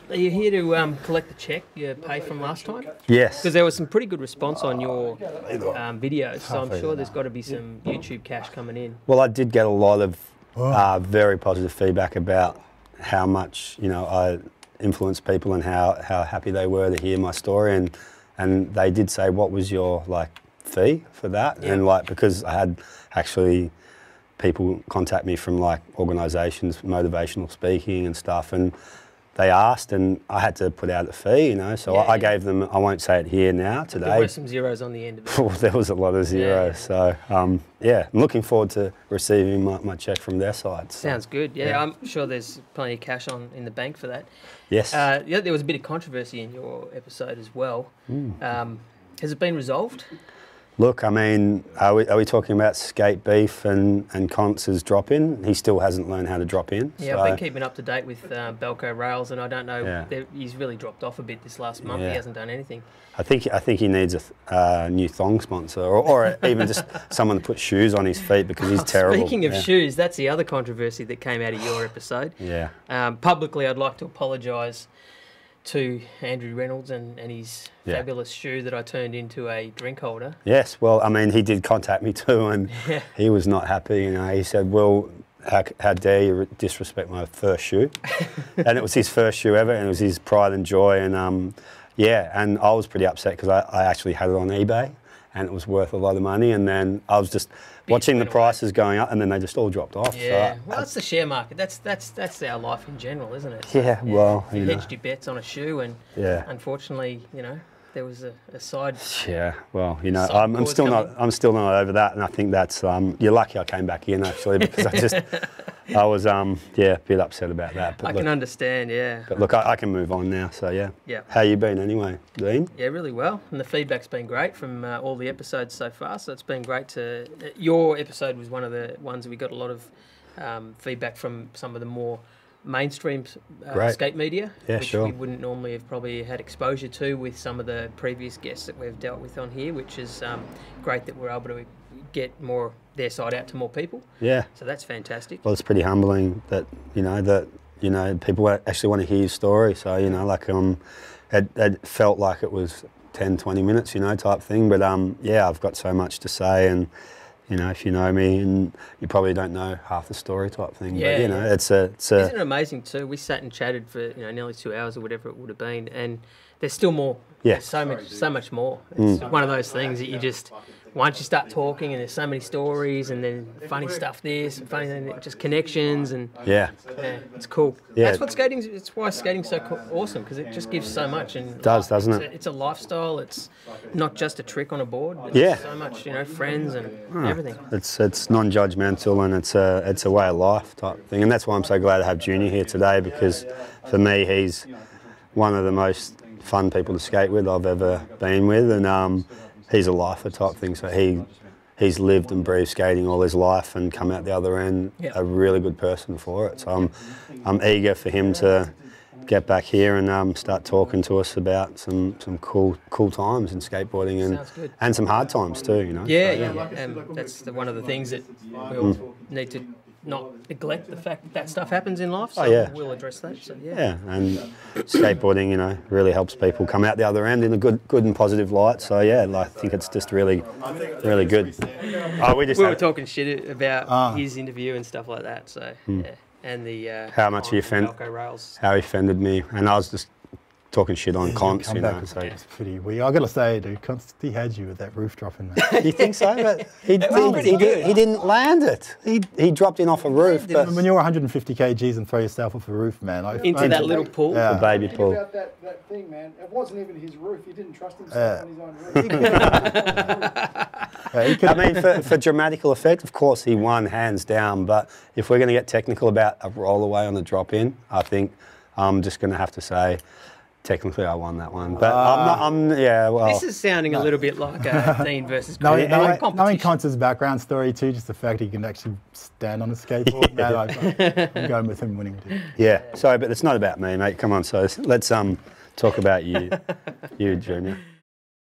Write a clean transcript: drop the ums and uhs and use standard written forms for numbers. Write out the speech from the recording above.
Are you here to collect the cheque you paid from last time? Yes. Because there was some pretty good response on your videos, so I'm sure there's got to be some YouTube cash coming in. Well, I did get a lot of very positive feedback about how much, you know, I influenced people and how happy they were to hear my story, and they did say, what was your fee for that? Yeah. And because I had actually people contact me from organisations, motivational speaking and stuff, and they asked, and I had to put out a fee, you know. So I gave them. I won't say it here now today. There were some zeros on the end of it. There was a lot of zeros. So yeah, I'm looking forward to receiving my cheque from their side. So. Sounds good. Yeah, I'm sure there's plenty of cash in the bank for that. Yes. Yeah, there was a bit of controversy in your episode as well. Has it been resolved? Look, I mean, are we talking about Skate Beef and Conce's drop-in? He still hasn't learned how to drop in. Yeah, so. I've been keeping up to date with Belco Rails, and I don't know, he's really dropped off a bit this last month. He hasn't done anything. I think he needs a new thong sponsor, or even just someone to put shoes on his feet, because he's terrible. Speaking of shoes, that's the other controversy that came out of your episode. Yeah. Publicly, I'd like to apologise to Andrew Reynolds and his fabulous shoe that I turned into a drink holder. Yes, well, I mean, he did contact me too, and he was not happy. You know, he said, "Well, how dare you disrespect my first shoe?" And it was his first shoe ever, and it was his pride and joy. And yeah, and I was pretty upset because I actually had it on eBay, and it was worth a lot of money. And then I was just watching the prices going up, and then they just all dropped off. Yeah, so well, that's the share market. That's our life in general, isn't it? Yeah, well, you hedged your bets on a shoe, and unfortunately, you know, there was a side. Yeah, well, you know, I'm still not over that, and I think that's you're lucky I came back in actually, because I was a bit upset about that. But I can understand, yeah. But look, I can move on now, so yeah. Yeah. How you been anyway, Dean? Yeah, really well, and the feedback's been great from all the episodes so far. So it's been great to. Your episode was one of the ones that we got a lot of feedback from some of the more mainstream skate media, which we wouldn't normally have probably had exposure to with some of the previous guests that we've dealt with on here, which is great that we're able to get more their side out to more people. Yeah. So that's fantastic. Well, it's pretty humbling that people actually want to hear your story. So it felt like it was 10, 20 minutes, type thing. But yeah, I've got so much to say, and if you know me, and you probably don't know half the story type thing. Yeah, but Isn't it amazing too? We sat and chatted for nearly 2 hours or whatever it would have been, and there's still more. Yeah. There's so much more. It's one of those things that you just, once you start talking, and there's so many stories, and then funny stuff there, some funny, just connections, and it's cool. Yeah. That's what skating. It's why skating's so awesome, because it just gives so much. And it does, doesn't it? It's a lifestyle. It's not just a trick on a board. It's so much, friends and everything. It's non-judgmental, and it's a way of life type thing, and that's why I'm so glad to have Junior here today, because for me he's one of the most fun people to skate with I've ever been with, and he's a lifer type thing. So he's lived and breathed skating all his life and come out the other end a really good person for it. So I'm eager for him to get back here and start talking to us about some cool times in skateboarding and some hard times too. Yeah. And that's one of the things that we all need to not neglect, the fact that stuff happens in life, so we'll address that. So and skateboarding, really helps people come out the other end in a good and positive light. So I think it's just really, really good. We were talking shit about his interview and stuff like that. So and the how much he offended me, and I was just talking shit on Conce, It's pretty weird. I gotta say, dude, Conce, he had you with that roof dropping. Man. You think so? But he didn't land it. He dropped in off a roof. But when you're 150 kgs and throw yourself off a roof, man. Into that little pool? The baby pool. About that thing, man. It wasn't even his roof. He didn't trust himself on his own roof. I mean, for dramatical effect, of course, he won hands down. But if we're going to get technical about a roll away on the drop in, I think I'm just going to have to say, technically, I won that one, but This is sounding a little bit like a Dean versus Chris. Knowing Conce's background story too, just the fact he can actually stand on a skateboard, man, I'm going with him winning too. Yeah, sorry, but it's not about me, mate. Come on, so let's talk about you, Junior.